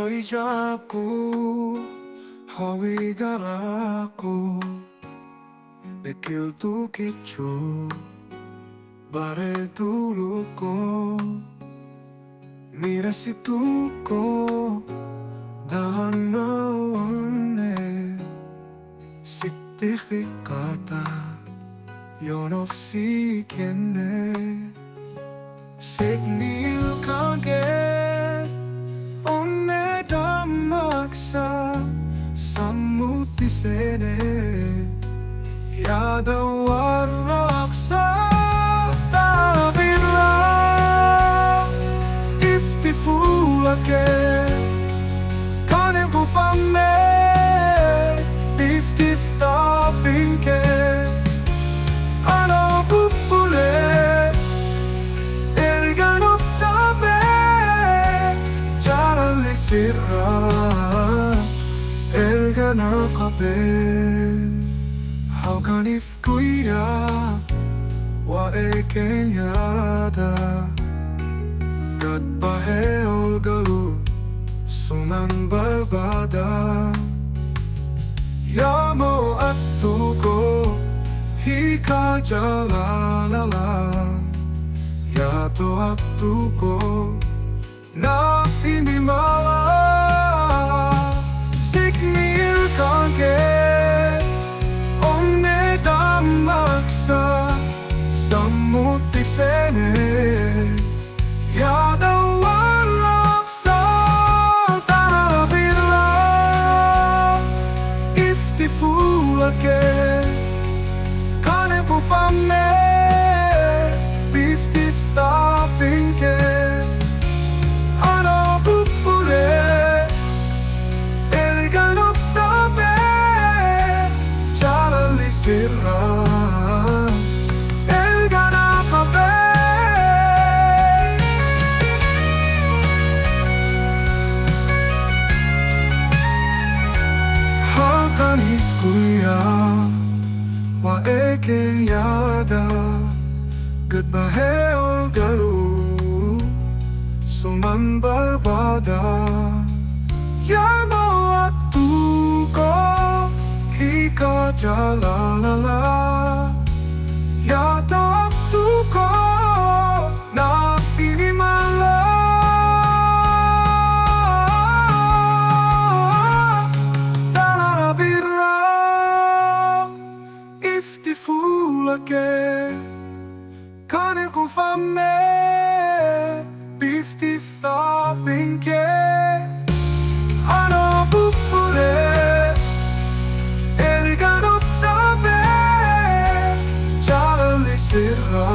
no Ijakoo, hawi garaku, bekil tu kicu, bare tuluko, mira situko, dahanone, sitifikata, yonof si kene, signil kaget, onne damaksa, samuti sene, yada waraksa, tabira, iftifulake, kane bufanne, iftif tapinke, ano bupule, erganof tabe, jarale sirra, erganakabe. How can if kuya wa ekenyada gat bahel galu suman barbada yamo atuko hika jalalala yato atuko na finimala signil kange damaksa, samuti sene, yada waraksa, tarabira, iftifulake, kane bufanne, biftif tapinke, ano bupure, erganof tabe, jalali sirra. If kuya wa ekenyada gat bahel galu suman barbada yamo atuko hika jalalala yato atuko na finimala iftifulake, kane kufanne, biftif tapinke, ano bupure, erganof tabe, jalali sirra,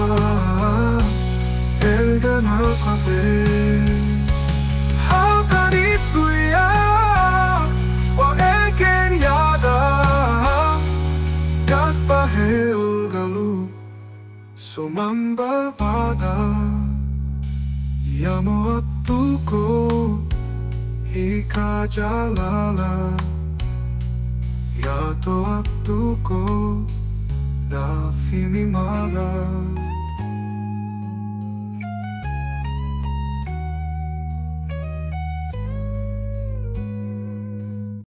erganakabe. How can if kuya wa ekenyada gat bahel galu suman barbada yamo atuko hika jalala yato atuko na finimala.